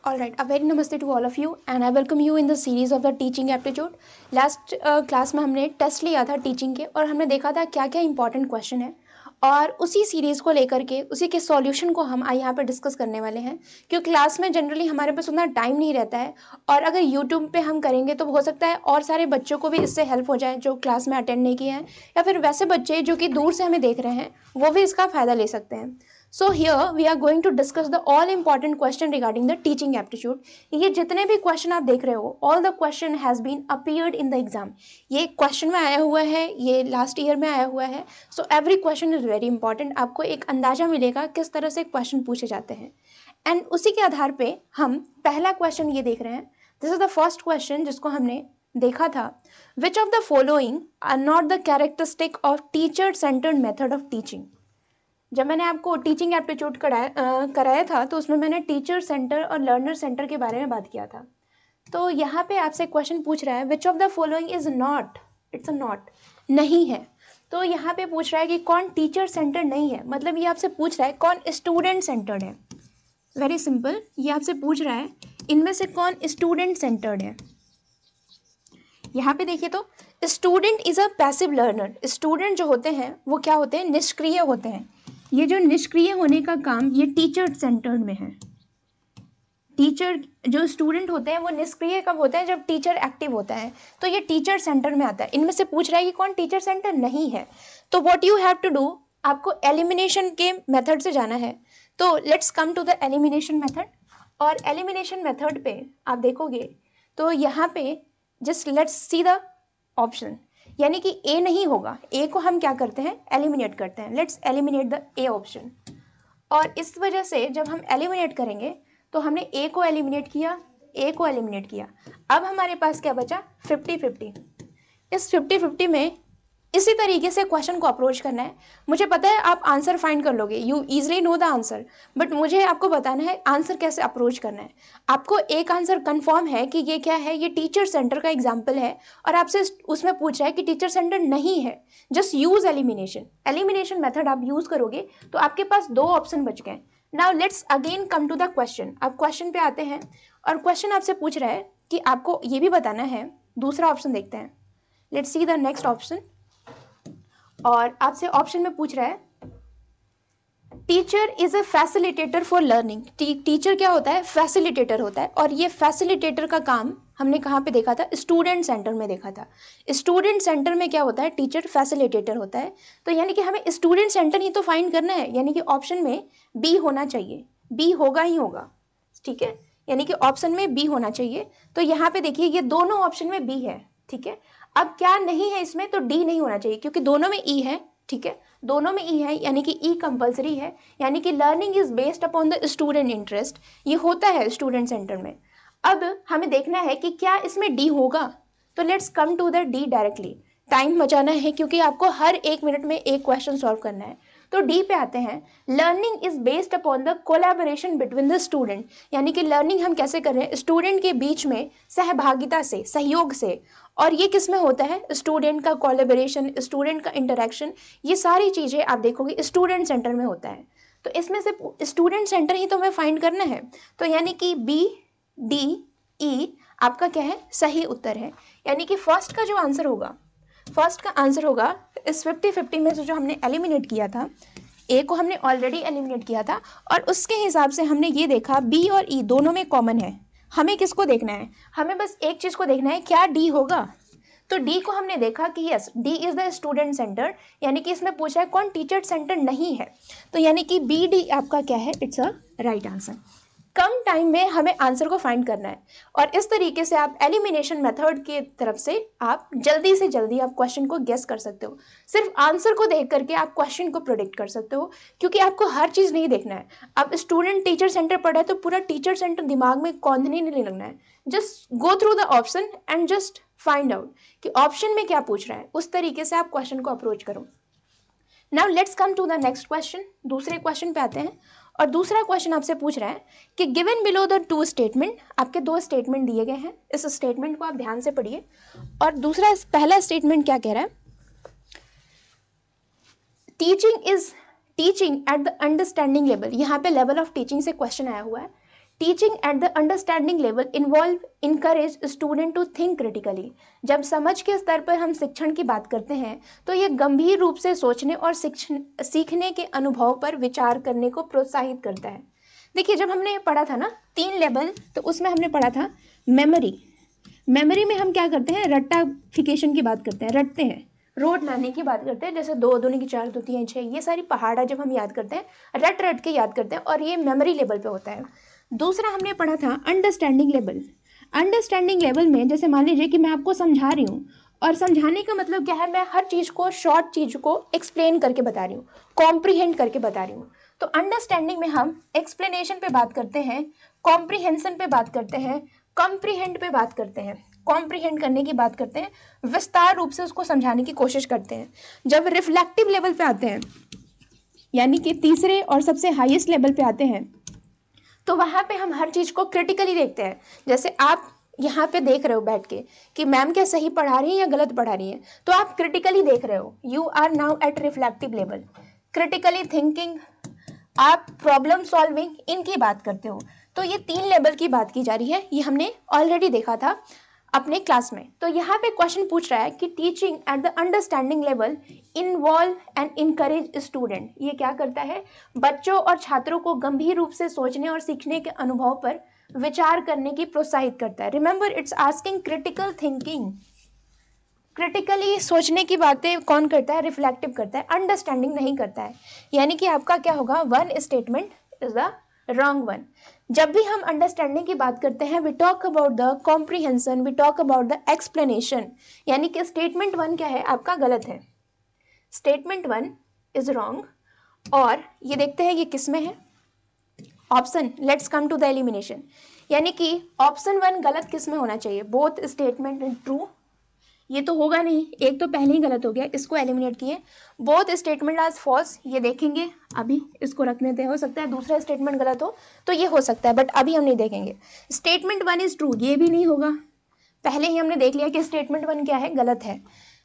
All right, a very namaste to all of you and I welcome you in the series of the teaching aptitude. Last class में हमने test लिया था teaching के और हमने देखा था क्या क्या इंपॉर्टेंट क्वेश्चन है और उसी सीरीज़ को लेकर के उसी के सॉल्यूशन को हम यहाँ पे डिस्कस करने वाले हैं क्योंकि क्लास में जनरली हमारे पास उतना टाइम नहीं रहता है और अगर यूट्यूब पे हम करेंगे तो हो सकता है और सारे बच्चों को भी इससे हेल्प हो जाए जो क्लास में अटेंड नहीं किए हैं या फिर वैसे बच्चे जो कि दूर से हमें देख रहे हैं वो भी इसका फ़ायदा ले सकते हैं. So here we are going to discuss the all important question regarding the teaching aptitude. ये जितने भी क्वेश्चन आप देख रहे हो all the question has been appeared in the exam. ये क्वेश्चन में आया हुआ है, ये लास्ट ईयर में आया हुआ है. So every question is very important. आपको एक अंदाजा मिलेगा किस तरह से क्वेश्चन पूछे जाते हैं एंड उसी के आधार पे हम पहला क्वेश्चन ये देख रहे हैं. This is the first question जिसको हमने देखा था. Which of the following are not the characteristic of teacher centered method of teaching? जब मैंने आपको टीचिंग एप्टीट्यूड कराया था तो उसमें मैंने टीचर सेंटर और लर्नर सेंटर के बारे में बात किया था. तो यहाँ पे आपसे क्वेश्चन पूछ रहा है विच of the following is not, it's a not, नहीं है. तो यहाँ पे पूछ रहा है कि कौन टीचर सेंटर नहीं है, मतलब ये आपसे पूछ रहा है कौन स्टूडेंट सेंटर्ड है. वेरी सिंपल, ये आपसे पूछ रहा है इनमें से कौन स्टूडेंट सेंटर्ड है. यहाँ पे देखिए तो student is a passive learner. Student जो होते हैं वो क्या होते हैं, निष्क्रिय होते हैं. ये जो निष्क्रिय होने का काम ये टीचर सेंटर्ड में है. टीचर जो स्टूडेंट होते हैं वो निष्क्रिय कब होते हैं, जब टीचर एक्टिव होता है. तो ये टीचर सेंटर में आता है. इनमें से पूछ रहा है कि कौन टीचर सेंटर नहीं है. तो what you have to do, आपको एलिमिनेशन के मेथड से जाना है. तो let's come to the elimination method. और एलिमिनेशन मेथड पे आप देखोगे तो यहाँ पे just let's see the option, यानी कि ए नहीं होगा. ए को हम क्या करते हैं, एलिमिनेट करते हैं. Let's eliminate the A option. और इस वजह से जब हम एलिमिनेट करेंगे तो हमने ए को एलिमिनेट किया, ए को एलिमिनेट किया. अब हमारे पास क्या बचा, 50-50. इस 50-50 में इसी तरीके से क्वेश्चन को अप्रोच करना है. मुझे पता है आप आंसर फाइंड कर लोगे, you easily know the answer, but मुझे आपको बताना है आंसर कैसे अप्रोच करना है. आपको एक आंसर कंफर्म है कि ये क्या है, ये टीचर सेंटर का एग्जाम्पल है और आपसे उसमें पूछ रहा है कि टीचर सेंटर नहीं है. Just use elimination. Elimination method आप यूज करोगे तो आपके पास दो ऑप्शन बच गए. Now let's again come to the question. अब क्वेश्चन पे आते हैं और क्वेश्चन आपसे पूछ रहा है कि आपको ये भी बताना है. दूसरा ऑप्शन देखते हैं. Let's see the next option. और आपसे ऑप्शन में पूछ रहा है teacher is a facilitator for learning. Teacher क्या होता है, फैसिलिटेटर होता है. और ये फैसिलिटेटर का काम हमने कहाँ पे देखा था, स्टूडेंट सेंटर में देखा था. स्टूडेंट सेंटर में क्या होता है, टीचर फैसिलिटेटर होता है. तो यानी कि हमें स्टूडेंट सेंटर ही तो फाइंड करना है, यानी कि ऑप्शन में बी होना चाहिए. बी होगा ही होगा, ठीक है, यानी कि ऑप्शन में बी होना चाहिए. तो यहाँ पे देखिए ये दोनों ऑप्शन में बी है, ठीक है. अब क्या नहीं है इसमें, तो डी नहीं होना चाहिए क्योंकि दोनों में ई है, ठीक है, दोनों में ई है, यानी कि ई कंपलसरी है. यानी कि learning is based upon the student interest, ये होता है स्टूडेंट सेंटर में. अब हमें देखना है कि क्या इसमें डी होगा. तो let's come to the D directly. Time बचाना है क्योंकि आपको हर एक मिनट में एक क्वेश्चन सॉल्व करना है. तो डी पे आते हैं. Learning is based upon the collaboration between the student, यानी कि लर्निंग हम कैसे कर रहे हैं, स्टूडेंट के बीच में सहभागिता से, सहयोग से. और ये किस में होता है, स्टूडेंट का कोलैबोरेशन, स्टूडेंट का इंटरेक्शन, ये सारी चीज़ें आप देखोगे स्टूडेंट सेंटर में होता है. तो इसमें से स्टूडेंट सेंटर ही तो हमें फाइंड करना है. तो यानी कि बी डी ई आपका क्या है, सही उत्तर है. यानी कि फर्स्ट का जो आंसर होगा, फर्स्ट का आंसर होगा इस 50-50 में से जो हमने एलिमिनेट किया था, ए को हमने ऑलरेडी एलिमिनेट किया था और उसके हिसाब से हमने ये देखा बी और ई दोनों में कॉमन है. हमें किसको देखना है, हमें बस एक चीज़ को देखना है, क्या डी होगा. तो डी को हमने देखा कि yes, D is the student centre, यानी कि इसमें पूछा है कौन टीचर सेंटर नहीं है. तो यानी कि बी डी आपका क्या है, it's a right answer. Come time में हमें आंसर को फाइंड करना है और इस तरीके से आप एलिमिनेशन मेथड के तरफ से आप जल्दी से जल्दी आप क्वेश्चन को गेस कर सकते हो. सिर्फ आंसर को देख करके आप क्वेश्चन को प्रेडिक्ट कर सकते हो क्योंकि आपको हर चीज़ नहीं देखना है. आप स्टूडेंट टीचर सेंटर पढ़ा है तो पूरा टीचर सेंटर दिमाग में कौंधने नहीं लगना है. Just go through the option and just find out कि ऑप्शन में क्या पूछ रहा है, उस तरीके से आप क्वेश्चन को अप्रोच करो. Now let's come to the next question. दूसरे क्वेश्चन पे आते हैं और दूसरा क्वेश्चन आपसे पूछ रहा है कि given below the two statement, आपके दो स्टेटमेंट दिए गए हैं, इस स्टेटमेंट को आप ध्यान से पढ़िए. और दूसरा, पहला स्टेटमेंट क्या कह रहा है, teaching at the understanding level. यहाँ पे लेवल ऑफ टीचिंग से क्वेश्चन आया हुआ है. Teaching at the understanding level involve encourage student to think critically. जब समझ के स्तर पर हम शिक्षण की बात करते हैं तो ये गंभीर रूप से सोचने और सीखने के अनुभव पर विचार करने को प्रोत्साहित करता है। देखिए, जब हमने पढ़ा था ना 3 लेवल, तो उसमें हमने पढ़ा था मेमोरी। मेमोरी में हम क्या करते हैं, रट्टाफिकेशन की बात करते हैं, रटते हैं, रोट लाने की बात करते हैं, जैसे 2 दूनी की 4, 2 3 6, ये सारी पहाड़ा जब हम याद करते हैं, रट रट के याद करते हैं, और ये मेमोरी लेवल पे होता है। दूसरा हमने पढ़ा था अंडरस्टैंडिंग लेवल। अंडरस्टैंडिंग लेवल में जैसे मान लीजिए कि मैं आपको समझा रही हूँ, और समझाने का मतलब क्या है, मैं हर चीज़ को, शॉर्ट चीज़ को एक्सप्लेन करके बता रही हूँ, कॉम्प्रीहेंड करके बता रही हूँ। तो अंडरस्टैंडिंग में हम एक्सप्लेनेशन पे बात करते हैं, कॉम्प्रीहेंशन पे बात करते हैं, कॉम्प्रीहेंड पे बात करते हैं, कॉम्प्रीहेंड करने की बात करते हैं, विस्तार रूप से उसको समझाने की कोशिश करते हैं। जब रिफ्लेक्टिव लेवल पे आते हैं, यानी कि तीसरे और सबसे हाईएस्ट लेवल पे आते हैं, तो वहाँ पे हम हर चीज़ को क्रिटिकली देखते हैं। जैसे आप यहाँ पे देख रहे हो बैठ के कि मैम क्या सही पढ़ा रही है या गलत पढ़ा रही है, तो आप क्रिटिकली देख रहे हो, you are now at reflective level, critically thinking, आप प्रॉब्लम सॉल्विंग, इनकी बात करते हो। तो ये 3 लेवल की बात की जा रही है, ये हमने ऑलरेडी देखा था अपने क्लास में। तो यहाँ पे क्वेश्चन पूछ रहा है कि teaching at the understanding level involve and encourage student, ये क्या करता है, बच्चों और छात्रों को गंभीर रूप से सोचने और सीखने के अनुभव पर विचार करने की प्रोत्साहित करता है। Remember, it's asking critical thinking. Critically सोचने की बातें कौन करता है, रिफ्लेक्टिव करता है, अंडरस्टैंडिंग नहीं करता है। यानी कि आपका क्या होगा, one statement is the wrong one. जब भी हम अंडरस्टैंडिंग की बात करते हैं, we talk about the comprehension, we talk about the explanation, यानी कि स्टेटमेंट 1 क्या है, आपका गलत है, स्टेटमेंट 1 इज रॉन्ग। और ये देखते हैं ये किस में है, option. Let's come to the elimination, यानी कि ऑप्शन 1 गलत किस में होना चाहिए, बोथ स्टेटमेंट इन ट्रू, ये तो होगा नहीं, एक तो पहले ही गलत हो गया, इसको एलिमिनेट किए। बोथ स्टेटमेंट आज फॉल्स, ये देखेंगे अभी, इसको रखने दे, हो सकता है दूसरा स्टेटमेंट गलत हो तो ये हो सकता है, बट अभी हम नहीं देखेंगे। स्टेटमेंट 1 इज ट्रू, ये भी नहीं होगा, पहले ही हमने देख लिया कि स्टेटमेंट 1 क्या है, गलत है।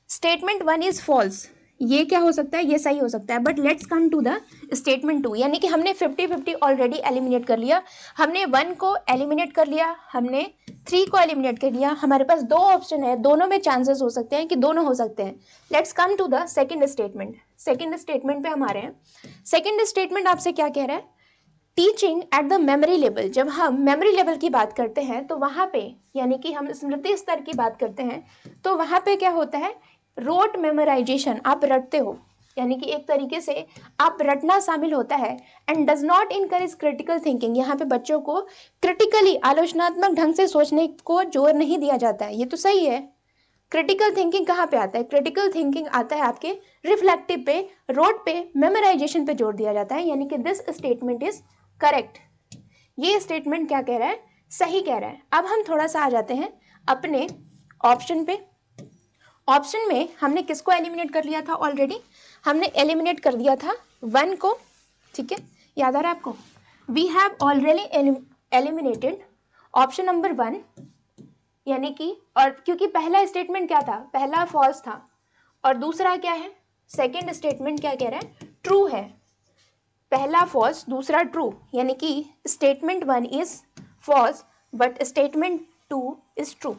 स्टेटमेंट 1 इज फॉल्स, ये क्या हो सकता है, ये सही हो सकता है। But let's come to the statement 2, यानी कि हमने 50-50 ऑलरेडी एलिमिनेट कर लिया, हमने 1 को एलिमिनेट कर लिया, हमने 3 को एलिमिनेट कर लिया, हमारे पास 2 ऑप्शन है, दोनों में चांसेस हो सकते हैं कि दोनों हो सकते हैं। Let's come to the second statement. Second statement पे हमारे हैं, सेकेंड स्टेटमेंट आपसे क्या कह रहा है, teaching at the memory level. जब हम मेमोरी लेवल की बात करते हैं तो वहाँ पे, यानी कि हम स्मृति स्तर की बात करते हैं, तो वहाँ पे क्या होता है, रोट मेमोराइजेशन, आप रटते हो, यानी कि एक तरीके से आप रटना शामिल होता है। And does not encourage critical thinking, यहाँ पे बच्चों को क्रिटिकली, आलोचनात्मक ढंग से सोचने को जोर नहीं दिया जाता है, ये तो सही है। क्रिटिकल थिंकिंग कहाँ पे आता है, क्रिटिकल थिंकिंग आता है आपके रिफ्लेक्टिव पे, रोट पे, मेमोराइजेशन पे जोर दिया जाता है, यानी कि दिस स्टेटमेंट इज करेक्ट। ये स्टेटमेंट क्या कह रहा है, सही कह रहा है। अब हम थोड़ा सा आ जाते हैं अपने ऑप्शन पे। ऑप्शन में हमने किसको एलिमिनेट कर लिया था ऑलरेडी, हमने एलिमिनेट कर दिया था 1 को, ठीक है, याद आ रहा है आपको। We have already eliminated option number 1, यानी कि, और क्योंकि पहला स्टेटमेंट क्या था, पहला फॉल्स था, और दूसरा क्या है, सेकेंड स्टेटमेंट क्या कह रहा है, ट्रू है। पहला फॉल्स, दूसरा ट्रू, यानी कि statement 1 is false but statement 2 is true.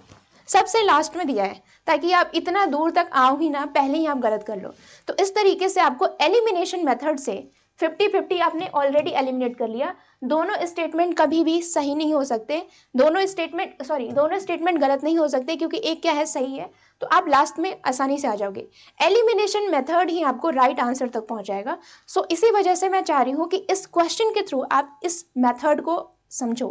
सबसे लास्ट में दिया है ताकि आप इतना दूर तक आओ ही ना, पहले ही आप गलत कर लो। तो इस तरीके से आपको एलिमिनेशन मेथड से 50-50 आपने ऑलरेडी एलिमिनेट कर लिया। दोनों स्टेटमेंट कभी भी सही नहीं हो सकते, दोनों स्टेटमेंट गलत नहीं हो सकते, क्योंकि एक क्या है, सही है, तो आप लास्ट में आसानी से आ जाओगे। एलिमिनेशन मेथड ही आपको राइट आंसर तक पहुंचाएगा। सो इसी वजह से मैं चाह रही हूँ कि इस क्वेश्चन के थ्रू आप इस मेथड को समझो,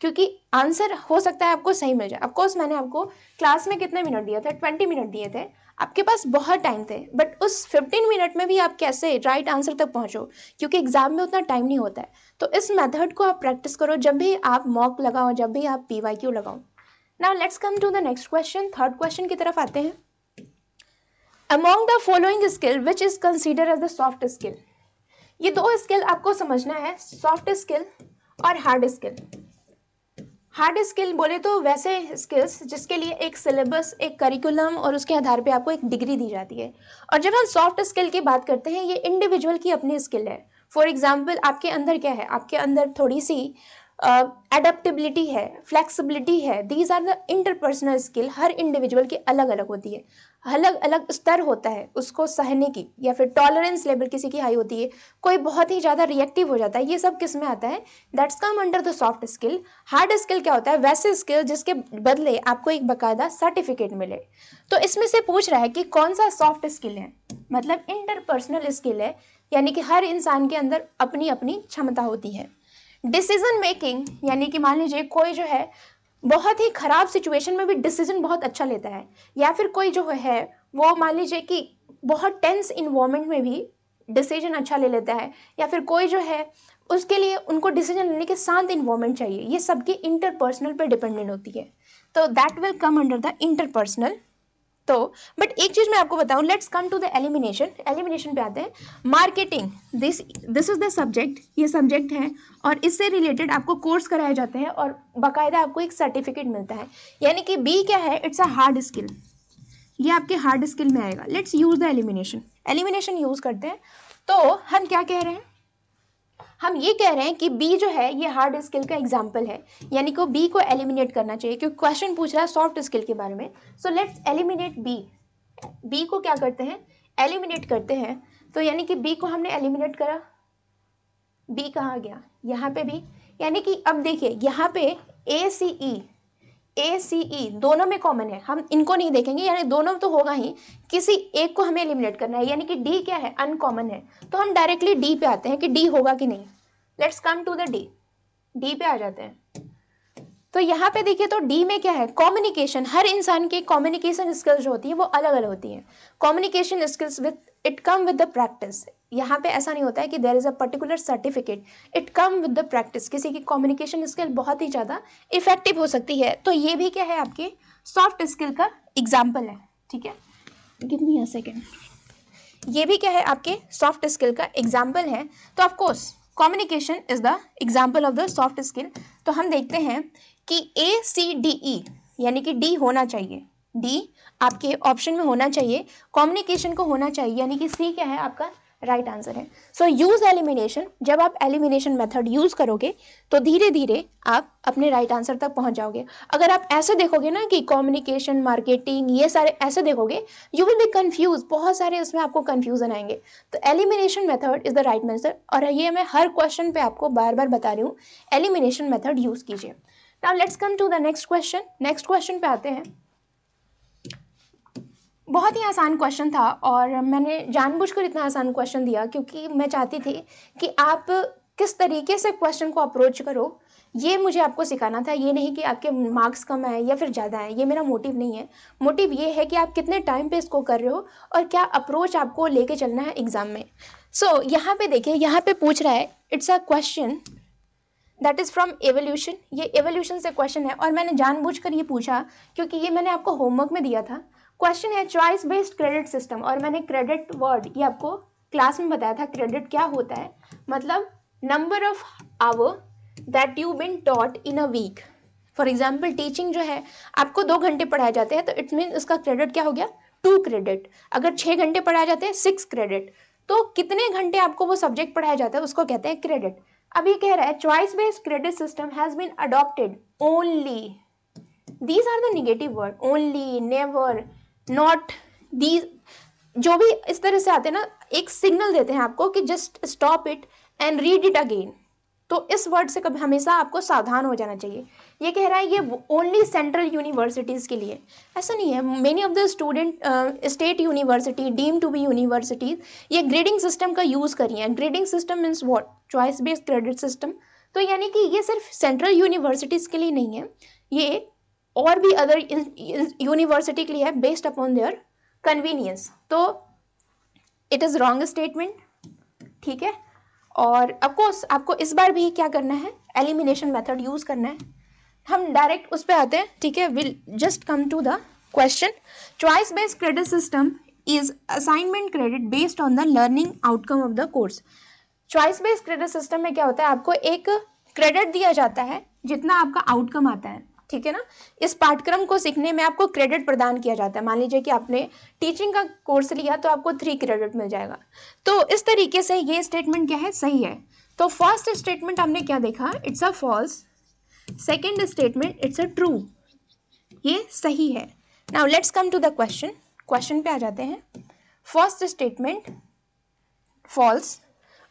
क्योंकि आंसर हो सकता है आपको सही मिल जाए। ऑफकोर्स मैंने आपको क्लास में कितने मिनट दिए थे, 20 मिनट दिए थे, आपके पास बहुत टाइम थे, बट उस 15 मिनट में भी आप कैसे राइट आंसर तक पहुंचो, क्योंकि एग्जाम में उतना टाइम नहीं होता है। तो इस मेथड को आप प्रैक्टिस करो, जब भी आप मॉक लगाओ, जब भी आप PYQ लगाओ। Now let's come to the next question, third question की तरफ आते हैं। Among the following skill which is consider as the soft skill. ये 2 स्किल आपको समझना है, सॉफ्ट स्किल और हार्ड स्किल। हार्ड स्किल बोले तो वैसे स्किल्स जिसके लिए एक सिलेबस, एक करिकुलम और उसके आधार पे आपको एक डिग्री दी जाती है। और जब हम सॉफ्ट स्किल की बात करते हैं, ये इंडिविजुअल की अपनी स्किल है। फॉर एग्जाम्पल, आपके अंदर क्या है, आपके अंदर थोड़ी सी एडेप्टेबिलिटी है, फ्लेक्सिबिलिटी है, these are the interpersonal skill. हर इंडिविजुअल की अलग अलग होती है, अलग अलग स्तर होता है उसको सहने की, या फिर टॉलरेंस लेवल किसी की हाई होती है, कोई बहुत ही ज़्यादा रिएक्टिव हो जाता है। ये सब किस में आता है? That's come under the soft skill. Hard skill क्या होता है? वैसे स्किल जिसके बदले आपको एक बाकायदा सर्टिफिकेट मिले। तो इसमें से पूछ रहा है कि कौन सा सॉफ्ट स्किल है, मतलब इंटरपर्सनल स्किल है, यानी कि हर इंसान के अंदर अपनी अपनी क्षमता होती है। डिसीजन मेकिंग, यानी कि मान लीजिए कोई जो है बहुत ही खराब सिचुएशन में भी डिसीजन बहुत अच्छा लेता है, या फिर कोई जो है वो मान लीजिए कि बहुत टेंस इन्वायरमेंट में भी डिसीजन अच्छा ले लेता है, या फिर कोई जो है उसके लिए उनको डिसीजन लेने के शांत इन्वायरमेंट चाहिए। ये सबकी इंटरपर्सनल पर डिपेंडेंट होती है, तो that will come under the interpersonal. तो बट एक चीज मैं आपको बताऊं, let's come to the elimination. Elimination पे आते हैं। Marketing, this is the subject, ये सब्जेक्ट है और इससे रिलेटेड आपको कोर्स कराए जाते हैं और बाकायदा आपको एक सर्टिफिकेट मिलता है। यानी कि बी क्या है? इट्स अ हार्ड स्किल, ये आपके हार्ड स्किल में आएगा। Let's use the elimination. Elimination use करते हैं तो हम क्या कह रहे हैं? हम ये कह रहे हैं कि बी जो है ये हार्ड स्किल का एग्जाम्पल है, यानी कि बी को एलिमिनेट करना चाहिए, क्योंकि क्वेश्चन पूछ रहा है सॉफ्ट स्किल के बारे में। So let's eliminate B. B को क्या करते हैं? एलिमिनेट करते हैं। तो यानी कि बी को हमने एलिमिनेट करा, बी कहाँ गया? यहाँ पे बी, यानी कि अब देखिए यहाँ पे ए सी ई दोनों में कॉमन है, हम इनको नहीं देखेंगे, यानी दोनों तो होगा ही, किसी एक को हमें एलिमिनेट करना है, यानी कि डी क्या है? अनकॉमन है। तो हम डायरेक्टली डी पे आते हैं कि डी होगा कि नहीं। Let's come to the D, D पे आ जाते हैं। तो यहाँ पे देखिए तो डी में क्या है? कम्युनिकेशन। हर इंसान की कम्युनिकेशन स्किल्स जो होती है वो अलग अलग होती हैं। Communication skills with it come with the practice. यहाँ पे ऐसा नहीं होता है कि there is a particular certificate, it come with the practice. किसी की कम्युनिकेशन स्किल बहुत ही ज़्यादा इफेक्टिव हो सकती है, तो ये भी क्या है? आपके सॉफ्ट स्किल का एग्जाम्पल है। ठीक है, गिव मी अ सेकेंड। ये भी क्या है? आपके सॉफ्ट स्किल का एग्जाम्पल है। तो of course communication is the example of the soft skill. तो हम देखते हैं कि ए सी डी ई, यानी कि डी होना चाहिए, डी आपके ऑप्शन में होना चाहिए, कम्युनिकेशन को होना चाहिए, यानी कि सी क्या है? आपका राइट आंसर है। सो यूज एलिमिनेशन। जब आप एलिमिनेशन मेथड यूज करोगे तो धीरे धीरे आप अपने राइट आंसर तक पहुंच जाओगे। अगर आप ऐसे देखोगे ना कि कम्युनिकेशन, मार्केटिंग, ये सारे ऐसे देखोगे, यू विल बी कंफ्यूज, बहुत सारे उसमें आपको कंफ्यूजन आएंगे। तो elimination method is the right answer, और ये मैं हर क्वेश्चन पे आपको बार बार बता रही हूँ, एलिमिनेशन मेथड यूज कीजिए। Now let's come to the next question. Next question पे आते हैं। बहुत ही आसान क्वेश्चन था और मैंने जानबूझकर इतना आसान क्वेश्चन दिया क्योंकि मैं चाहती थी कि आप किस तरीके से क्वेश्चन को अप्रोच करो, ये मुझे आपको सिखाना था। ये नहीं कि आपके मार्क्स कम आए या फिर ज़्यादा आए, ये मेरा मोटिव नहीं है। मोटिव ये है कि आप कितने टाइम पे इसको कर रहे हो और क्या अप्रोच आपको लेके चलना है एग्जाम में। सो यहाँ पे देखिए, यहाँ पे पूछ रहा है, it's a question that is from evolution. ये एवोल्यूशन से क्वेश्चन है और मैंने जानबूझकर ये पूछा क्योंकि ये मैंने आपको होमवर्क में दिया था। क्वेश्चन है चॉइस बेस्ड क्रेडिट सिस्टम, और मैंने क्रेडिट वर्ड ये आपको क्लास में बताया था। क्रेडिट क्या होता है? मतलब number of hour that you been taught in a week. For example teaching जो है आपको 2 घंटे पढ़ाए जाते हैं, तो इट मीन उसका क्रेडिट क्या हो गया? 2 क्रेडिट। अगर 6 घंटे पढ़ाए जाते हैं, 6 क्रेडिट। तो कितने घंटे आपको वो सब्जेक्ट पढ़ाया जाता है उसको कहते हैं क्रेडिट। अब ये कह रहा है choice based credit system has been adopted only, these are the negative word, only, never, not, these जो भी इस तरह से आते हैं ना, एक सिग्नल देते हैं आपको कि just stop it and read it again. तो इस वर्ड से कभी हमेशा आपको सावधान हो जाना चाहिए। ये कह रहा है ये ओनली सेंट्रल यूनिवर्सिटीज़ के लिए, ऐसा नहीं है। Many of the student state university, deem to be universities, ये ग्रेडिंग सिस्टम का यूज़ करी हैं। Grading system means what? Choice based credit system. तो यानी कि ये सिर्फ सेंट्रल यूनिवर्सिटीज़ के लिए नहीं है, ये और भी अदर यूनिवर्सिटी के लिए है, बेस्ड अपॉन देयर कन्वीनियंस। तो इट इज़ रॉन्ग स्टेटमेंट, ठीक है। और ऑफकोर्स आपको इस बार भी क्या करना है? एलिमिनेशन मेथड यूज करना है। हम डायरेक्ट उस पर आते हैं, ठीक है। Will just come to the question. Choice based credit system is assignment credit based on the learning outcome of the course. Choice based credit system में क्या होता है? आपको एक क्रेडिट दिया जाता है जितना आपका आउटकम आता है, ठीक है ना। इस पाठ्यक्रम को सीखने में आपको क्रेडिट प्रदान किया जाता है। मान लीजिए कि आपने टीचिंग का कोर्स लिया तो आपको 3 क्रेडिट मिल जाएगा। तो इस तरीके से ये स्टेटमेंट क्या है? सही है। तो फर्स्ट स्टेटमेंट हमने क्या देखा? It's a false second statement it's a true, ये सही है। Now let's come to the question पे आ जाते हैं। फर्स्ट स्टेटमेंट फॉल्स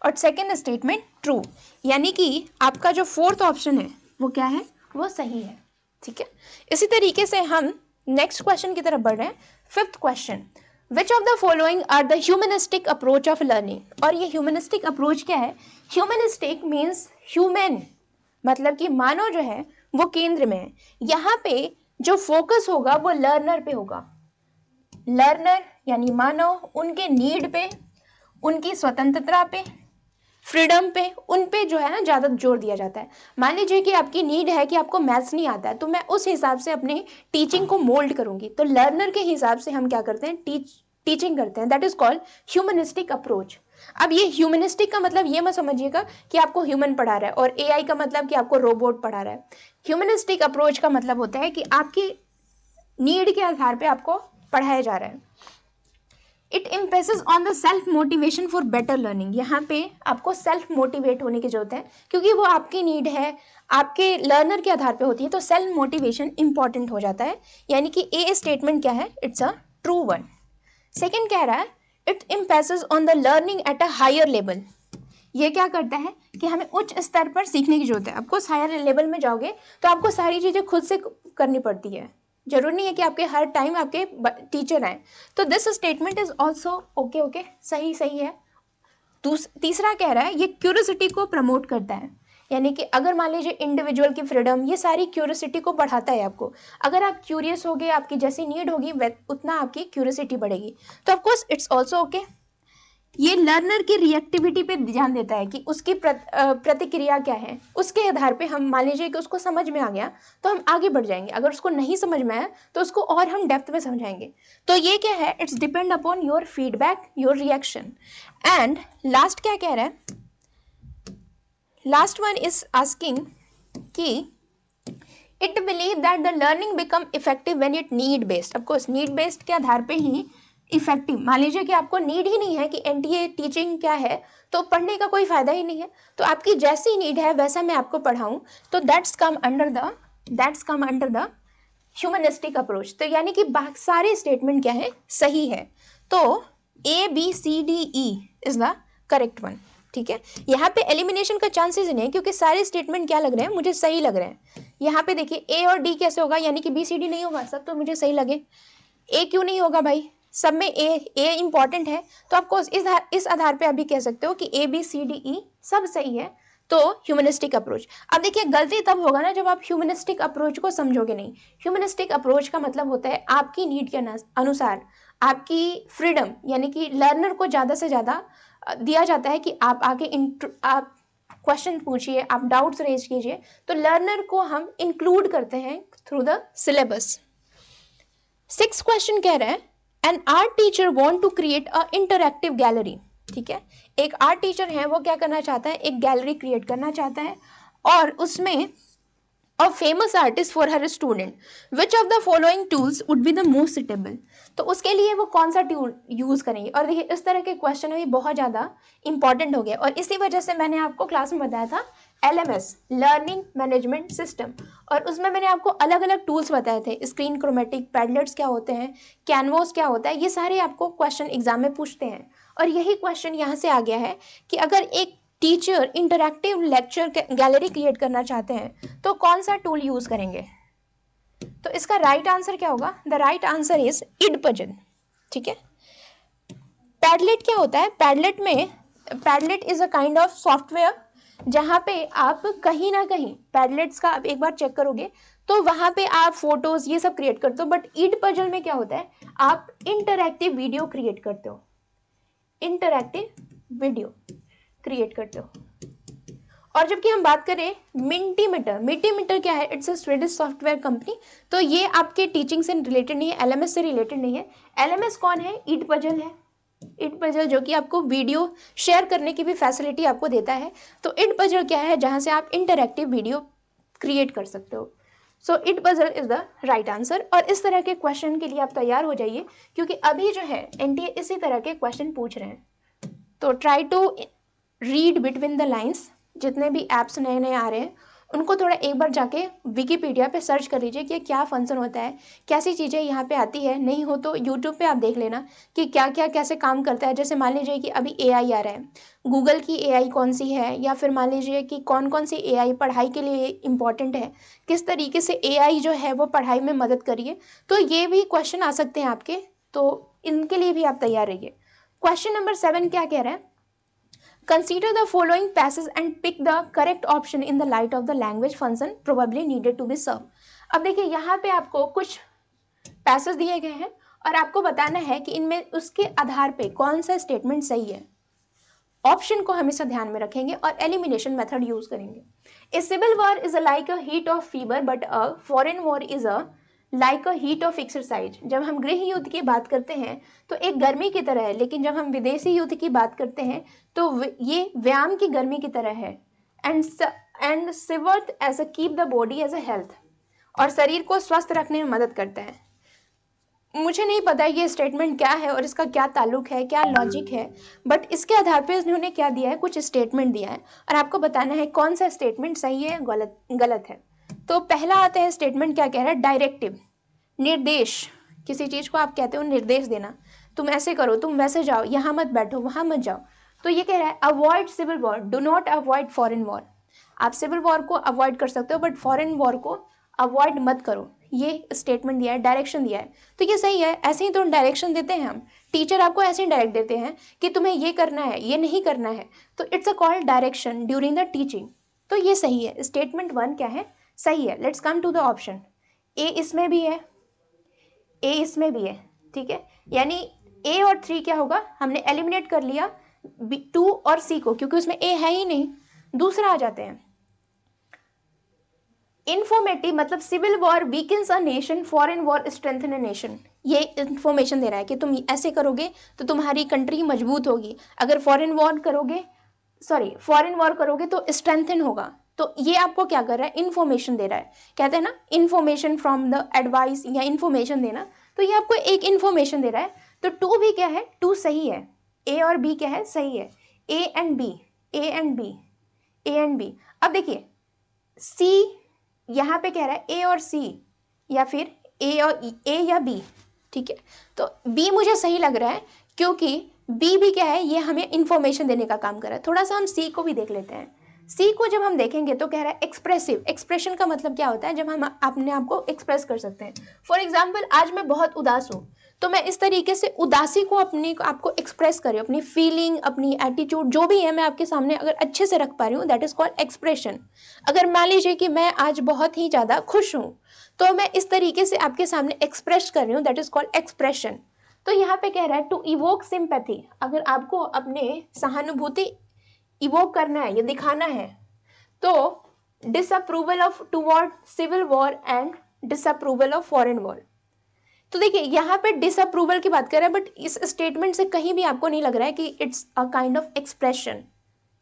और सेकेंड स्टेटमेंट ट्रू, यानी कि आपका जो फोर्थ ऑप्शन है वो क्या है, वो सही है। ठीक है, इसी तरीके से हम नेक्स्ट क्वेश्चन की तरफ बढ़ रहे हैं। Fifth question, which of the following are the humanistic approach of learning. और ये ह्यूमनिस्टिक अप्रोच क्या है, ह्यूमनिस्टिक मीन्स ह्यूमन, मतलब कि मानव जो है वो केंद्र में है। यहाँ पे जो फोकस होगा वो लर्नर पे होगा। लर्नर यानी मानव, उनके नीड पे, उनकी स्वतंत्रता पे, फ्रीडम पे, उन पे जो है ना ज़्यादा जोर दिया जाता है। मान लीजिए कि आपकी नीड है कि आपको मैथ्स नहीं आता है, तो मैं उस हिसाब से अपने टीचिंग को मोल्ड करूंगी। तो लर्नर के हिसाब से हम क्या करते हैं, टीचिंग करते हैं। That is called humanistic approach. अब ये ह्यूमनिस्टिक का मतलब ये मत समझिएगा कि आपको ह्यूमन पढ़ा रहा है, और एआई का मतलब कि आपको रोबोट पढ़ा रहा है। ह्यूमनिस्टिक अप्रोच का मतलब होता है कि आपकी नीड के आधार पर आपको पढ़ाया जा रहा है। It imposes on the self motivation for better learning. यहाँ पे आपको सेल्फ मोटिवेट होने की जरूरत है, क्योंकि वो आपकी नीड है, आपके लर्नर के आधार पे होती है, तो सेल्फ मोटिवेशन इंपॉर्टेंट हो जाता है। यानी कि ए स्टेटमेंट क्या है, it's a true one. Second कह रहा है it imposes on the learning at a higher level. ये क्या करता है कि हमें उच्च स्तर पर सीखने की जरूरत है। आपको हायर लेवल में जाओगे तो आपको सारी चीज़ें खुद से करनी पड़ती है, जरूरी नहीं है कि आपके हर टाइम आपके टीचर आए। तो this statement is also okay, सही है। तीसरा कह रहा है ये क्यूरियोसिटी को प्रमोट करता है, यानी कि अगर मान लीजिए इंडिविजुअल की फ्रीडम, ये सारी क्यूरियोसिटी को बढ़ाता है आपको। अगर आप क्यूरियस होगे, आपकी जैसी नीड होगी उतना आपकी क्यूरियोसिटी बढ़ेगी। तो ऑफकोर्स इट्स ऑल्सो ओके। ये लर्नर की रिएक्टिविटी पे ध्यान देता है कि उसकी प्रतिक्रिया क्या है, उसके आधार पे हम मान लीजिए कि उसको समझ में आ गया तो हम आगे बढ़ जाएंगे, अगर उसको नहीं समझ में आया तो उसको और हम डेप्थ में समझाएंगे। तो ये क्या है, it's depend upon your feedback, your reaction. And last क्या कह रहा है, लास्ट वन इज आस्किंग कि it believe that the learning become effective when it need based. Of course need based के आधार पे ही इफेक्टिव। मान लीजिए कि आपको नीड ही नहीं है कि एनटीए टीचिंग क्या है, तो पढ़ने का कोई फायदा ही नहीं है। तो आपकी जैसी नीड है वैसा मैं आपको पढ़ाऊं, तो that's come under the humanistic approach. तो यानी कि सारे स्टेटमेंट क्या है, सही है। तो ABCDE is the correct one. ठीक है, यहाँ पे एलिमिनेशन का चांसेस नहीं है, क्योंकि सारे स्टेटमेंट क्या लग रहे हैं, मुझे सही लग रहे हैं। यहाँ पे देखिए A और D कैसे होगा, यानी कि BCD नहीं होगा, सब तो मुझे सही लगे। A क्यों नहीं होगा भाई, सब में A इंपॉर्टेंट है। तो आपको इस आधार पे अभी कह सकते हो कि ABCDE सब सही है। तो ह्यूमनिस्टिक अप्रोच। अब देखिए गलती तब होगा ना जब आप ह्यूमनिस्टिक अप्रोच को समझोगे नहीं। ह्यूमनिस्टिक अप्रोच का मतलब होता है आपकी नीड के अनुसार आपकी फ्रीडम, यानी कि लर्नर को ज़्यादा से ज़्यादा दिया जाता है कि आप आगे आप क्वेश्चन पूछिए, आप डाउट्स रेज कीजिए। तो लर्नर को हम इंक्लूड करते हैं through the syllabus. 6th question कह रहा है an art teacher want to create a interactive gallery. ठीक है, एक आर्ट टीचर है, वो क्या करना चाहता है, एक गैलरी क्रिएट करना चाहता है, और उसमें a famous artist for her student, which of the following tools would be the most suitable। तो उसके लिए वो कौन सा टूल यूज करेंगे। और देखिए इस तरह के क्वेश्चन भी बहुत ज़्यादा इंपॉर्टेंट हो गए, और इसी वजह से मैंने आपको क्लास में बताया था LMS, लर्निंग मैनेजमेंट सिस्टम, और उसमें मैंने आपको अलग अलग टूल्स बताए थे। स्क्रीन क्रोमेटिक, पैडलेट्स क्या होते हैं, कैनवस क्या होता है, ये सारे आपको क्वेश्चन एग्जाम में पूछते हैं। और यही क्वेश्चन यहाँ से आ गया है कि अगर एक teacher interactive lecture gallery create करना चाहते हैं तो कौन सा टूल यूज करेंगे। तो इसका राइट आंसर क्या होगा, द राइट आंसर इज इडपजल। ठीक है, पैडलेट क्या होता है, Padlet is a kind of software जहां पे आप कहीं ना कहीं पैडलेट्स का आप एक बार चेक करोगे तो वहां पे आप फोटोज ये सब क्रिएट करते हो। बट इडपजल में क्या होता है, आप इंटरैक्टिव वीडियो क्रिएट करते हो, इंटरैक्टिव वीडियो क्रिएट करते हो। और जबकि हम बात करें मिंटीमीटर क्या है, it's a Swedish software company. तो ये आपके टीचिंग से रिलेटेड नहीं है, LMS से रिलेटेड नहीं है। LMS कौन है, इडपजल है। इडपजल जो कि आपको वीडियो शेयर करने की भी फैसिलिटी आपको देता है। तो इडपजल क्या है, जहां से आप इंटरैक्टिव वीडियो क्रिएट कर सकते हो। सो इडपजल इज द राइट आंसर। और इस तरह के क्वेश्चन के लिए आप तैयार हो जाइए, क्योंकि अभी जो है NTA इसी तरह के क्वेश्चन पूछ रहे हैं। तो try to read between the lines, जितने भी ऐप्स नए नए आ रहे हैं उनको थोड़ा एक बार जाके विकीपीडिया पे सर्च कर लीजिए कि क्या फंक्शन होता है, कैसी चीज़ें यहाँ पे आती है। नहीं हो तो यूट्यूब पे आप देख लेना कि क्या क्या कैसे काम करता है। जैसे मान लीजिए कि अभी एआई आ रहा है, गूगल की एआई कौन सी है, या फिर मान लीजिए कि कौन कौन सी एआई पढ़ाई के लिए इम्पॉर्टेंट है, किस तरीके से एआई जो है वो पढ़ाई में मदद करिए। तो ये भी क्वेश्चन आ सकते हैं आपके, तो इनके लिए भी आप तैयार रहिए। क्वेश्चन नंबर 7 क्या कह रहा है? Consider the following passages and pick the correct option in the light of the language function probably needed to be served. अब देखिए यहाँ पे आपको कुछ पैसेज दिए गए हैं और आपको बताना है कि इनमें उसके आधार पे कौन सा स्टेटमेंट सही है। ऑप्शन को हमेशा ध्यान में रखेंगे और एलिमिनेशन मेथड यूज करेंगे। A civil war is like a heat of fever but a foreign war is a like a heat of exercise. जब हम गृह युद्ध की बात करते हैं तो एक गर्मी की तरह है, लेकिन जब हम विदेशी युद्ध की बात करते हैं तो ये व्यायाम की गर्मी की तरह है। And serves as a keep the body as a health, और शरीर को स्वस्थ रखने में मदद करता है। मुझे नहीं पता ये स्टेटमेंट क्या है और इसका क्या ताल्लुक है, क्या लॉजिक है, बट इसके आधार पे इन्होंने क्या दिया है, कुछ स्टेटमेंट दिया है और आपको बताना है कौन सा स्टेटमेंट सही है गलत गलत है। तो पहला आता है स्टेटमेंट, क्या कह रहा है? डायरेक्टिव, निर्देश। किसी चीज को आप कहते हो निर्देश देना, तुम ऐसे करो, तुम वैसे जाओ, यहाँ मत बैठो, वहां मत जाओ। तो ये कह रहा है avoid civil war, do not avoid foreign war. आप सिविल वॉर को अवॉइड कर सकते हो बट फॉरेन वॉर को अवॉइड मत करो। ये स्टेटमेंट दिया है, डायरेक्शन दिया है, तो ये सही है। ऐसे ही तो डायरेक्शन देते हैं हम, टीचर आपको ऐसे ही डायरेक्ट देते हैं कि तुम्हें ये करना है, ये नहीं करना है, तो it's a called direction during the teaching. तो ये सही है, स्टेटमेंट 1 क्या है, सही है। Let's come to the option. A इसमें भी है, ए इसमें भी है, ठीक है। यानी ए और 3 क्या होगा, हमने एलिमिनेट कर लिया 2 और सी को, क्योंकि उसमें ए है ही नहीं। दूसरा आ जाते हैं, इंफॉर्मेटिव, मतलब civil war weakens a nation, foreign war strengthen a nation. ये इंफॉर्मेशन दे रहा है कि तुम ऐसे करोगे तो तुम्हारी कंट्री मजबूत होगी, अगर फॉरेन वॉर करोगे तो स्ट्रेंथन होगा। तो ये आपको क्या कर रहा है, इंफॉर्मेशन दे रहा है। कहते हैं ना इंफॉर्मेशन फ्रॉम द एडवाइस, या इंफॉर्मेशन देना, तो ये आपको एक इंफॉर्मेशन दे रहा है। तो 2 भी क्या है, 2 सही है। ए और बी क्या है, सही है। A and B, A and B, A and B. अब देखिए सी यहाँ पे कह रहा है ए और सी, या फिर ए और ए या बी, ठीक है। तो बी मुझे सही लग रहा है, क्योंकि बी भी क्या है, ये हमें इंफॉर्मेशन देने का काम कर रहा है। थोड़ा सा हम सी को भी देख लेते हैं। सी को जब हम देखेंगे तो कह रहा है एक्सप्रेसिव। एक्सप्रेशन का मतलब क्या होता है, जब हम अपने आप को एक्सप्रेस कर सकते हैं। फॉर एग्जाम्पल, आज मैं बहुत उदास हूँ, तो मैं इस तरीके से उदासी को अपने आपको एक्सप्रेस कर रही हूँ, अपनी फीलिंग, अपनी एटीट्यूड जो भी है मैं आपके सामने अगर अच्छे से रख पा रही हूँ, दैट इज कॉल्ड एक्सप्रेशन। अगर मान लीजिए कि मैं आज बहुत ही ज़्यादा खुश हूँ, तो मैं इस तरीके से आपके सामने एक्सप्रेस कर रही हूँ, दैट इज कॉल्ड एक्सप्रेशन। तो यहाँ पे कह रहा है टू इवोक सिंपैथी, अगर आपको अपने सहानुभूति इवोक करना है, ये दिखाना है, तो disapproval of toward civil war and disapproval of foreign war. तो देखिए यहाँ पे डिसअप्रूवल की बात कर रहा है, बट इस स्टेटमेंट से कहीं भी आपको नहीं लग रहा है कि it's a kind of expression,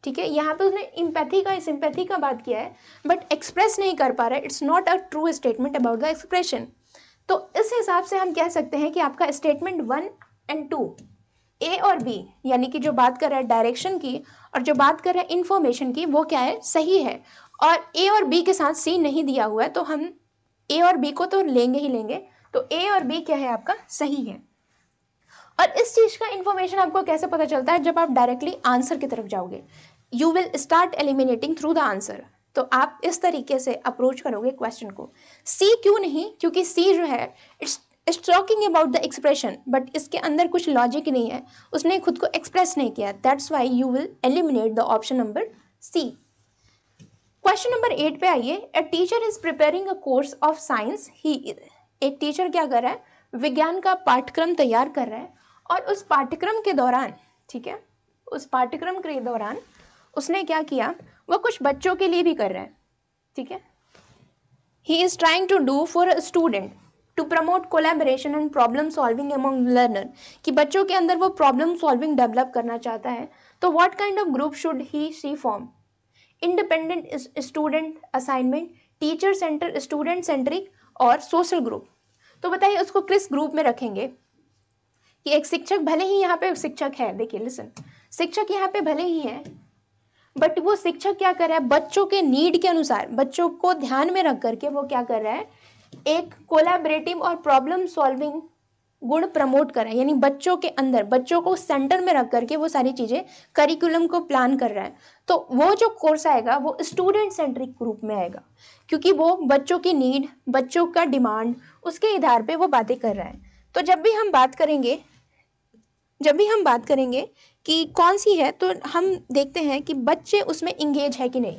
ठीक है। यहाँ पे उसने इम्पैथी का सिंपैथी का बात किया है, बट एक्सप्रेस नहीं कर पा रहा है। It's not a true statement about the expression. तो इस हिसाब से हम कह सकते हैं कि आपका स्टेटमेंट 1 एंड 2, ए और बी, यानी कि जो बात कर रहा है डायरेक्शन की और जो बात कर रहा है इंफॉर्मेशन की, वो क्या है, सही है। और ए और बी के साथ सी नहीं दिया हुआ है, तो हम ए और बी को तो लेंगे ही लेंगे। तो ए और बी क्या है, आपका सही है। और इस चीज का इंफॉर्मेशन आपको कैसे पता चलता है, जब आप डायरेक्टली आंसर की तरफ जाओगे, you will start eliminating through the answer. तो आप इस तरीके से अप्रोच करोगे क्वेश्चन को। सी क्यों नहीं, क्योंकि सी जो है it's talking about the expression, but इसके अंदर कुछ लॉजिक नहीं है, उसने खुद को एक्सप्रेस नहीं किया, that's why you will eliminate the option number C. Question number 8 पे आइए। A teacher is preparing a course of science, he, एक टीचर क्या कर रहा है, विज्ञान का पाठ्यक्रम तैयार कर रहा है, और उस पाठ्यक्रम के दौरान, ठीक है, उस पाठ्यक्रम के दौरान उसने क्या किया, वह कुछ बच्चों के लिए भी कर रहा है, ठीक है। He is trying to do for a student to promote collaboration and problem solving among learner, कि बच्चों के अंदर वो प्रॉब्लम सॉल्विंग डेवलप करना चाहता है। तो what kind of group should he see form, independent student assignment, teacher center student centric, और सोशल ग्रुप। तो बताइए उसको किस ग्रुप में रखेंगे, कि एक शिक्षक भले ही यहाँ पे शिक्षक है, देखिए लिसन, शिक्षक यहाँ पे भले ही है, बट वो शिक्षक क्या कर रहा है, बच्चों के नीड के अनुसार, बच्चों को ध्यान में रख करके वो क्या कर रहा है, एक कोलैबोरेटिव और प्रॉब्लम सॉल्विंग गुण प्रमोट कर रहा है। यानी बच्चों के अंदर, बच्चों को सेंटर में रख करके वो सारी चीजें, करिकुलम को प्लान कर रहा है। तो वो जो कोर्स आएगा वो स्टूडेंट सेंट्रिक ग्रुप में आएगा, क्योंकि वो बच्चों की नीड, बच्चों का डिमांड, उसके आधार पे वो बातें कर रहा है। तो जब भी हम बात करेंगे कि कौन सी है, तो हम देखते हैं कि बच्चे उसमें इंगेज है कि नहीं।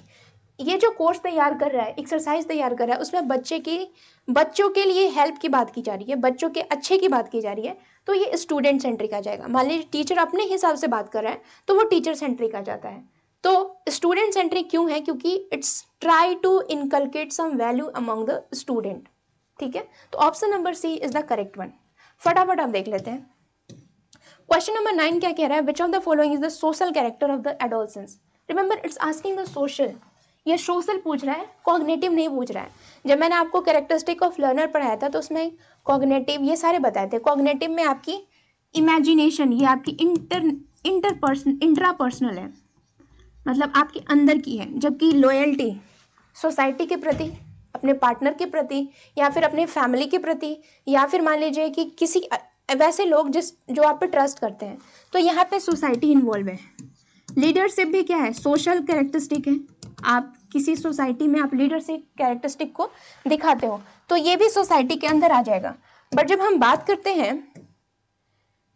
ये जो कोर्स तैयार कर रहा है, एक्सरसाइज तैयार कर रहा है, उसमें बच्चों के लिए हेल्प की बात की जा रही है, बच्चों के अच्छे की बात की जा रही है, तो ये स्टूडेंट सेंट्रिक आ जाएगा। मान लीजिए टीचर अपने हिसाब से बात कर रहा है तो वो टीचर सेंट्रिक आ जाता है। तो स्टूडेंट सेंट्रिक क्यों है, क्योंकि it's try to inculcate some value among the student. ठीक है, तो option number C is the correct one. फटाफट आप देख लेते हैं। क्वेश्चन नंबर 9 क्या कह रहा है, विच of the following is the social character of the adolescence. Remember it's asking the social, ये सोशल पूछ रहा है, कॉग्निटिव नहीं पूछ रहा है। जब मैंने आपको कैरेक्टरिस्टिक ऑफ लर्नर पढ़ाया था तो उसमें कॉग्निटिव ये सारे बताए थे। कॉग्निटिव में आपकी इमेजिनेशन, ये आपकी इंट्रापर्सनल है, मतलब आपके अंदर की है। जबकि लॉयल्टी सोसाइटी के प्रति, अपने पार्टनर के प्रति, या फिर अपने फैमिली के प्रति, या फिर मान लीजिए कि किसी वैसे लोग जो आप पे ट्रस्ट करते हैं, तो यहाँ पे सोसाइटी इन्वॉल्व है। लीडरशिप भी क्या है, सोशल कैरेक्टरिस्टिक है। आप किसी सोसाइटी में आप लीडरशिप कैरेक्टरिस्टिक को दिखाते हो, तो ये भी सोसाइटी के अंदर आ जाएगा। बट जब हम बात करते हैं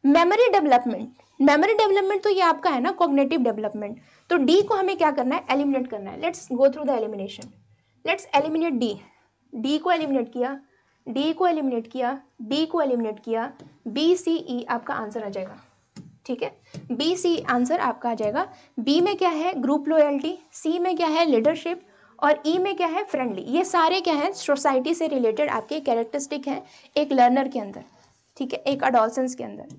मेमोरी डेवलपमेंट तो ये आपका है ना कॉग्निटिव डेवलपमेंट। तो डी को हमें क्या करना है, एलिमिनेट करना है। Let's go through the elimination. Let's eliminate D. D को एलिमिनेट किया, डी को एलिमिनेट किया, डी को एलिमिनेट किया, बी सी ई आपका आंसर आ जाएगा। ठीक है, बी सी आंसर आपका आ जाएगा। बी में क्या है, ग्रुप लॉयल्टी, सी में क्या है, लीडरशिप, और ई में क्या है, फ्रेंडली। ये सारे क्या है, सोसाइटी से रिलेटेड आपके कैरेक्टरिस्टिक हैं एक लर्नर के अंदर। ठीक है, एक अडोलसेंस के अंदर।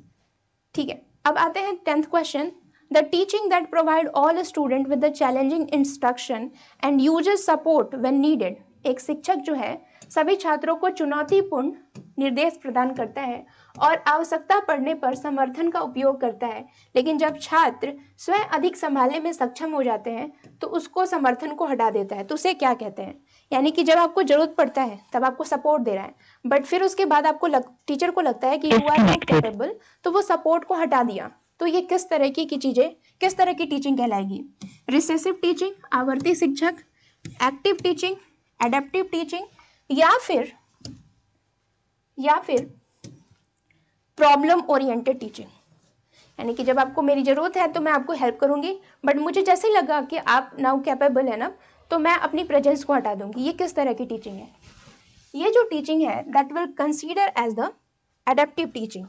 ठीक है, अब आते हैं 10th question. The teaching that provide all student with the challenging instruction and uses support when needed. एक शिक्षक जो है सभी छात्रों को चुनौतीपूर्ण निर्देश प्रदान करता है और आवश्यकता पड़ने पर समर्थन का उपयोग करता है, लेकिन जब छात्र स्वयं अधिक संभालने में सक्षम हो जाते हैं तो उसको समर्थन को हटा देता है। तो उसे क्या कहते हैं, यानी कि जब आपको जरूरत पड़ता है तब आपको सपोर्ट दे रहा है, बट फिर उसके बाद आपको टीचर को लगता है कि यू आर नॉट कैपेबल, तो वो सपोर्ट को हटा दिया। तो ये किस तरह की चीजें, किस तरह की टीचिंग कहलाएगी, रिसेसिव टीचिंग, आवर्ती शिक्षक, एक्टिव टीचिंग, एडेप्टिव टीचिंग, या फिर प्रॉब्लम ओरिएंटेड टीचिंग। यानी कि जब आपको मेरी जरूरत है तो मैं आपको हेल्प करूंगी, बट मुझे जैसे ही लगा कि आप नाउ कैपेबल है ना, तो मैं अपनी प्रेजेंस को हटा दूंगी। ये किस तरह की टीचिंग है, ये जो टीचिंग है that will consider as the adaptive teaching.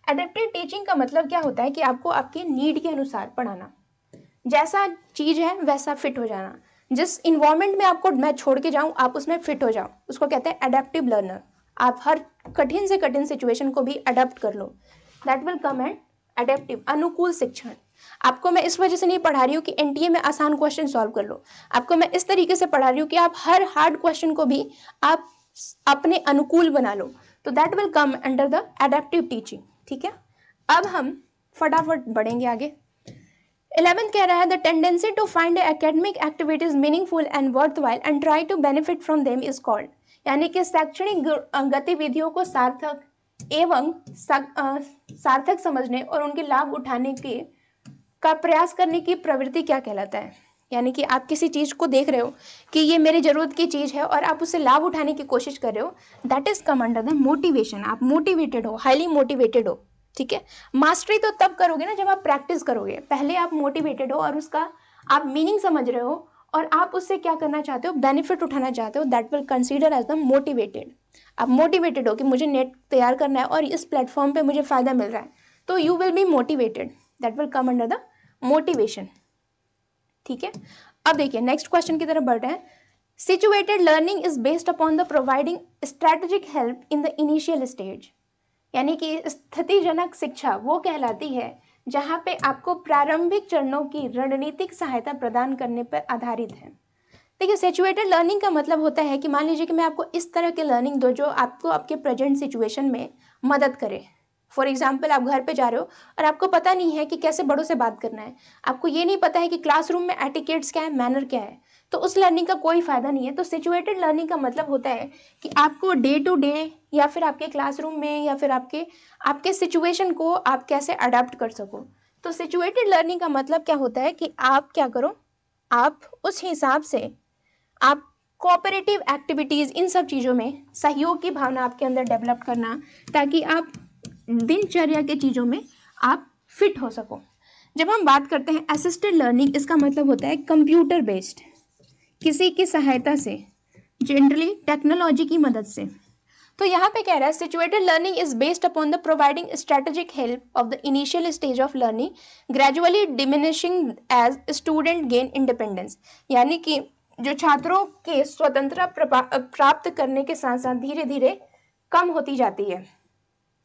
Adaptive teaching का मतलब क्या होता है कि आपको आपके नीड के अनुसार पढ़ाना, जैसा चीज है वैसा फिट हो जाना। जिस इन्वायरमेंट में आपको मैं छोड़ के जाऊं आप उसमें फिट हो जाओ, उसको कहते हैं एडेप्टिव लर्नर। आप हर कठिन से कठिन सिचुएशन को भी अडेप्ट कर लो, that will come and adaptive, अनुकूल शिक्षण। आपको मैं इस वजह से नहीं पढ़ा रही हूँ कि एनटीए में आसान क्वेश्चन सॉल्व कर लो, आपको मैं इस तरीके से पढ़ा रही हूँ कि आप हर हार्ड क्वेश्चन को भी आप अपने अनुकूल बना लो। तो that will come under the adaptive teaching. ठीक है, अब हम फटाफट बढ़ेंगे आगे। 11th कह रहा है the tendency to find academic activities meaningful and worthwhile and try to benefit from them is called. यानी कि शैक्षणिक गतिविधियों को सार्थक एवं सार्थक समझने और उनके लाभ उठाने के का प्रयास करने की प्रवृत्ति क्या कहलाता है। यानी कि आप किसी चीज को देख रहे हो कि ये मेरी जरूरत की चीज है और आप उससे लाभ उठाने की कोशिश कर रहे हो, that is come under the motivation. आप मोटिवेटेड हो, हाईली मोटिवेटेड हो। ठीक है, मास्टरी तो तब करोगे ना जब आप प्रैक्टिस करोगे, पहले आप मोटिवेटेड हो और उसका आप मीनिंग समझ रहे हो और आप उससे क्या करना चाहते हो, बेनिफिट उठाना चाहते हो, that will consider as the motivated. आप मोटिवेटेड हो कि मुझे नेट तैयार करना है और इस प्लेटफॉर्म पे मुझे फायदा मिल रहा है, तो you will be motivated, that will come under the motivation. ठीक है, अब देखिए नेक्स्ट क्वेश्चन की तरफ बढ़ रहे हैं। Situated learning is based upon the providing strategic help in the initial stage. यानी कि स्थितिजनक शिक्षा वो कहलाती है जहां पे आपको प्रारंभिक चरणों की रणनीतिक सहायता प्रदान करने पर आधारित है। देखिए, सिचुएटेड लर्निंग का मतलब होता है कि मान लीजिए कि मैं आपको इस तरह के लर्निंग दो जो आपको आपके प्रेजेंट सिचुएशन में मदद करे। फॉर एग्जाम्पल आप घर पे जा रहे हो और आपको पता नहीं है कि कैसे बड़ों से बात करना है, आपको ये नहीं पता है कि क्लासरूम में एटिकेट्स क्या है, मैनर क्या है, तो उस लर्निंग का कोई फायदा नहीं है। तो सिचुएटेड लर्निंग का मतलब होता है कि आपको डे टू डे या फिर आपके क्लासरूम में या फिर आपके सिचुएशन को आप कैसे अडाप्ट कर सको। तो सिचुएटेड लर्निंग का मतलब क्या होता है कि आप क्या करो, आप उस हिसाब से आप कोऑपरेटिव एक्टिविटीज़, इन सब चीज़ों में सहयोग की भावना आपके अंदर डेवलप करना, ताकि आप दिनचर्या के चीज़ों में आप फिट हो सको। जब हम बात करते हैं असिस्टेड लर्निंग, इसका मतलब होता है कंप्यूटर बेस्ड, किसी की सहायता से, जनरली टेक्नोलॉजी की मदद से। तो यहाँ पे कह रहा है situated learning is based upon the providing strategic help of the initial stage of learning, gradually diminishing as student gain independence. यानी कि जो छात्रों के स्वतंत्रता प्राप्त करने के साथ साथ धीरे धीरे कम होती जाती है।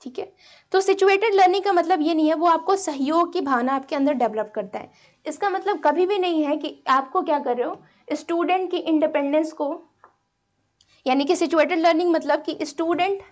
ठीक है, तो सिचुएटेड लर्निंग का मतलब ये नहीं है वो आपको सहयोग की भावना आपके अंदर डेवलप करता है। इसका मतलब कभी भी नहीं है कि आपको क्या कर रहे हो, स्टूडेंट की इंडिपेंडेंस को, यानी कि सिचुएटेड लर्निंग मतलब कि student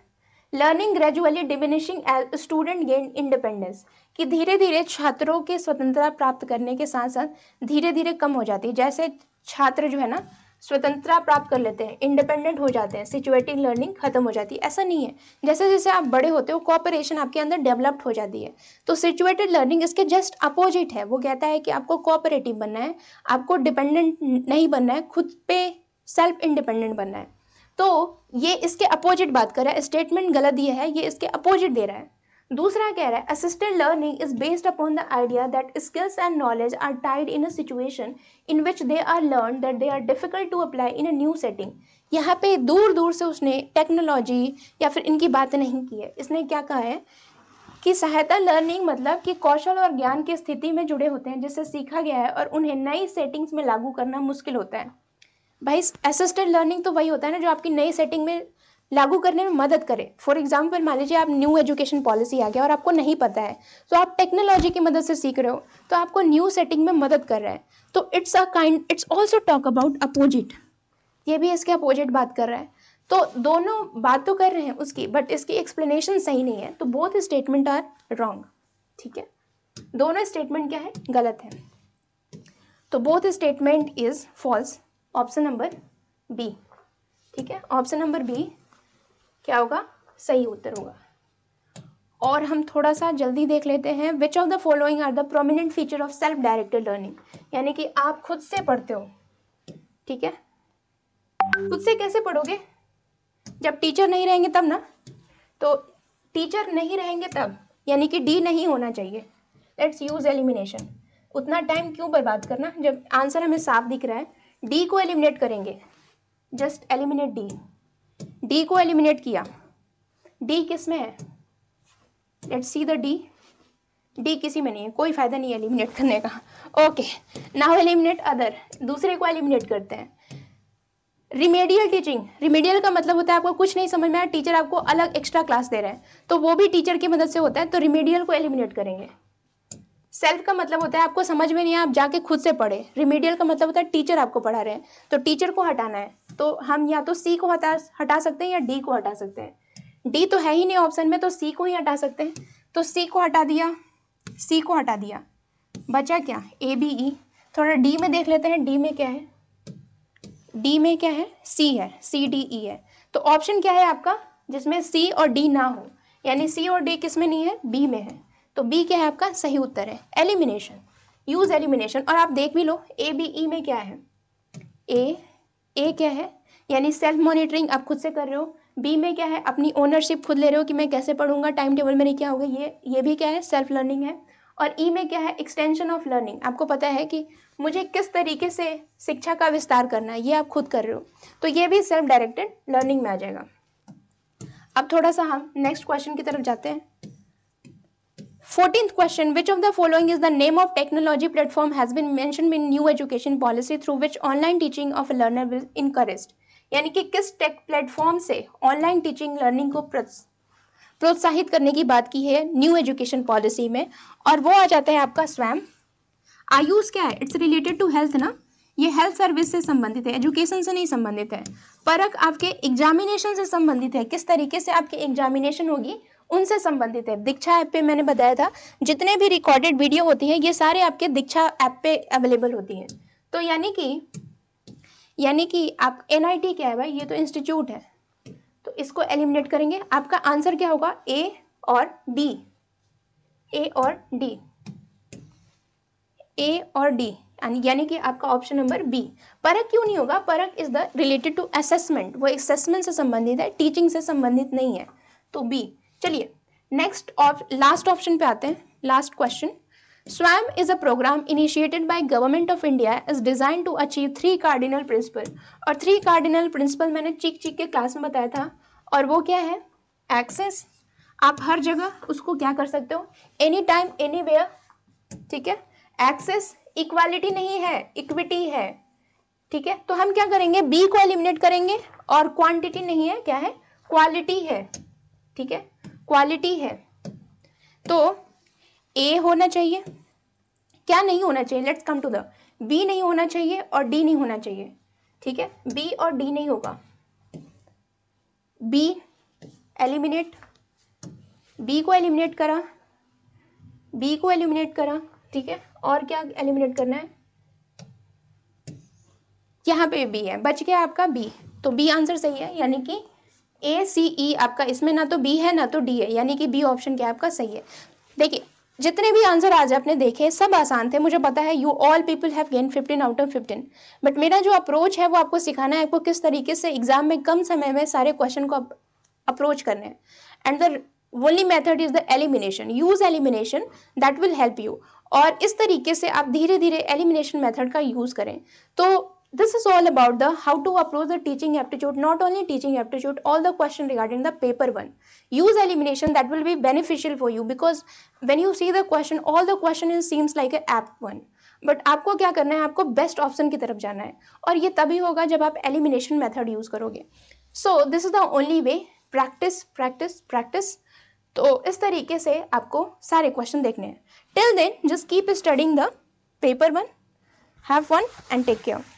learning gradually diminishing as student gain independence, कि धीरे धीरे छात्रों के स्वतंत्रता प्राप्त करने के साथ साथ धीरे धीरे कम हो जाती है। जैसे छात्र जो है ना स्वतंत्रता प्राप्त कर लेते हैं, इंडिपेंडेंट हो जाते हैं, सिचुएटेड लर्निंग खत्म हो जाती है, ऐसा नहीं है। जैसे जैसे आप बड़े होते हो कोऑपरेशन आपके अंदर डेवलप्ड हो जाती है। तो सिचुएटेड लर्निंग इसके जस्ट अपोजिट है, वो कहता है कि आपको कोऑपरेटिव बनना है, आपको डिपेंडेंट नहीं बनना है, खुद पे सेल्फ इंडिपेंडेंट बनना है। तो ये इसके अपोजिट बात कर रहा है, स्टेटमेंट गलत दिया है, ये इसके अपोजिट दे रहा है। दूसरा कह रहा है assisted learning is based upon the idea that skills and knowledge are tied in a situation in which they are learn that they are difficult to apply in a new setting. यहाँ पे दूर दूर से उसने technology या फिर इनकी बात नहीं की है, इसने क्या कहा है कि सहायता लर्निंग मतलब कि कौशल और ज्ञान की स्थिति में जुड़े होते हैं जिससे सीखा गया है और उन्हें नई सेटिंग्स में लागू करना मुश्किल होता है। भाई असिस्टेड लर्निंग तो वही होता है ना जो आपकी नई सेटिंग में लागू करने में मदद करे। फॉर एग्जाम्पल मान लीजिए आप न्यू एजुकेशन पॉलिसी आ गया और आपको नहीं पता है, तो आप टेक्नोलॉजी की मदद से सीख रहे हो, तो आपको न्यू सेटिंग में मदद कर रहा है। तो it's also talk about opposite, ये भी इसके अपोजिट बात कर रहा है। तो दोनों बात तो कर रहे हैं उसकी, बट इसकी एक्सप्लेनेशन सही नहीं है, तो बोथ स्टेटमेंट आर रॉन्ग। ठीक है, दोनों स्टेटमेंट क्या है, गलत है। तो both statement is false, option number B. ठीक है, ऑप्शन नंबर बी क्या होगा, सही उत्तर होगा। और हम थोड़ा सा जल्दी देख लेते हैं, which of the following are the prominent feature of self directed learning, यानी कि आप खुद से पढ़ते हो। ठीक है, खुद से कैसे पढ़ोगे, जब टीचर नहीं रहेंगे तब ना। तो टीचर नहीं रहेंगे तब, यानी कि डी नहीं होना चाहिए। Let's use elimination. उतना टाइम क्यों बर्बाद करना जब आंसर हमें साफ दिख रहा है। डी को एलिमिनेट करेंगे, जस्ट एलिमिनेट डी। डी को एलिमिनेट किया, डी किस में है, let's see the D. D किसी में नहीं है, कोई फायदा नहीं है एलिमिनेट करने का। ओके, नाउ एलिमिनेट अदर, दूसरे को एलिमिनेट करते हैं। रिमेडियल टीचिंग, रिमेडियल का मतलब होता है आपको कुछ नहीं समझ में आया, टीचर आपको अलग एक्स्ट्रा क्लास दे रहे हैं, तो वो भी टीचर की मदद से होता है, तो रिमेडियल को एलिमिनेट करेंगे। सेल्फ का मतलब होता है आपको समझ में नहीं आया, आप जाके खुद से पढ़े। रिमेडियल का मतलब होता है टीचर आपको पढ़ा रहे हैं, तो टीचर को हटाना है, तो हम या तो सी को हटा सकते हैं या डी को हटा सकते हैं। डी तो है ही नहीं ऑप्शन में, तो सी को ही हटा सकते हैं। तो सी को हटा दिया, सी को हटा दिया, बचा क्या, ए बी ई। थोड़ा डी में देख लेते हैं, डी में क्या है, डी में क्या है, सी है, सी डी ई है। तो ऑप्शन क्या है आपका जिसमें सी और डी ना हो, यानी सी और डी किस में नहीं है, बी में है। तो बी क्या है आपका सही उत्तर है, एलिमिनेशन। Use elimination. और आप देख भी लो ए बी ई में क्या है, ए क्या है, यानी सेल्फ मॉनिटरिंग आप खुद से कर रहे हो। बी में क्या है, अपनी ओनरशिप खुद ले रहे हो कि मैं कैसे पढ़ूंगा, टाइम टेबल में नहीं क्या होगा, ये भी क्या है, सेल्फ लर्निंग है। और ई में क्या है, एक्सटेंशन ऑफ लर्निंग, आपको पता है कि मुझे किस तरीके से शिक्षा का विस्तार करना है, ये आप खुद कर रहे हो, तो ये भी सेल्फ डायरेक्टेड लर्निंग में आ जाएगा। अब थोड़ा सा हम नेक्स्ट क्वेश्चन की तरफ जाते हैं। 14th question, which of the following is the name of technology platform has been mentioned in new education policy through which online teaching of a learner will encouraged, यानी कि किस टेक प्लेटफॉर्म से online teaching learning को प्रोत्साहित करने की बात की है न्यू एजुकेशन पॉलिसी में, और वो आ जाता है आपका स्वयं। आयुष क्या है, इट्स रिलेटेड टू हेल्थ ना, ये हेल्थ सर्विस से संबंधित है, एजुकेशन से नहीं संबंधित है। परख आपके एग्जामिनेशन से संबंधित है, किस तरीके से आपकी एग्जामिनेशन होगी उनसे संबंधित है। दीक्षा ऐप पे मैंने बताया था जितने भी रिकॉर्डेड वीडियो होती है ये सारे आपके दीक्षा ऐप पे अवेलेबल होती हैं। तो यानी कि आप NIT क्या है भाई, ये तो इंस्टीट्यूट है, तो इसको एलिमिनेट करेंगे। आपका आंसर क्या होगा, ए और डी, ए और डी, ए और डी, यानी कि आपका ऑप्शन नंबर बी। परख क्यों नहीं होगा, Parakh is the related to assessment, वो असेसमेंट से संबंधित है, टीचिंग से संबंधित नहीं है, तो बी। चलिए नेक्स्ट लास्ट ऑप्शन पे आते हैं, last question. Swayam is a program initiated by government of India is design to achieve 3 cardinal principle. और 3 कार्डिनल प्रिंसिपल मैंने चीख के क्लास में बताया था, और वो क्या है, एक्सेस, आप हर जगह उसको क्या कर सकते हो, एनी टाइम एनीवेयर, ठीक है। एक्सेस, इक्वालिटी नहीं है, इक्विटी है, ठीक है। तो हम क्या करेंगे, बी को एलिमिनेट करेंगे, और क्वांटिटी नहीं है, क्या है, क्वालिटी है, ठीक है, क्वालिटी है। तो ए होना चाहिए, क्या नहीं होना चाहिए, let's come to the, B नहीं होना चाहिए और डी नहीं होना चाहिए, ठीक है, बी और डी नहीं होगा, बी एलिमिनेट, बी को एलिमिनेट करा, बी को एलिमिनेट करा, ठीक है। और क्या एलिमिनेट करना है, यहाँ पे बी है, बच गया आपका बी, तो बी आंसर सही है, यानी कि ACE आपका इसमें ना तो बी है ना तो डी है, यानी कि बी ऑप्शन क्या आपका सही है। देखिए जितने भी आंसर आज आपने देखे सब आसान थे, मुझे पता है you all people have gain 15 out of 15, but मेरा जो अप्रोच है वो आपको सिखाना है, आपको किस तरीके से एग्जाम में कम समय में सारे क्वेश्चन को अप्रोच करने हैं। And the only method is the elimination, use elimination, that will help you. और इस तरीके से आप धीरे धीरे एलिमिनेशन मेथड का यूज करें। तो this is all about the how to approach the teaching aptitude, not only teaching aptitude, all the question regarding the paper 1. Use elimination, that will be beneficial for you, because when you see the question, all the question is seems like a apt one, but आपको क्या करना है, आपको best option की तरफ जाना है, और ये तभी होगा जब आप एलिमिनेशन मेथड यूज करोगे। So this is the only way, practice practice practice. तो इस तरीके से आपको सारे क्वेश्चन देखने हैं। Till then just keep studying the paper 1, have fun and take care.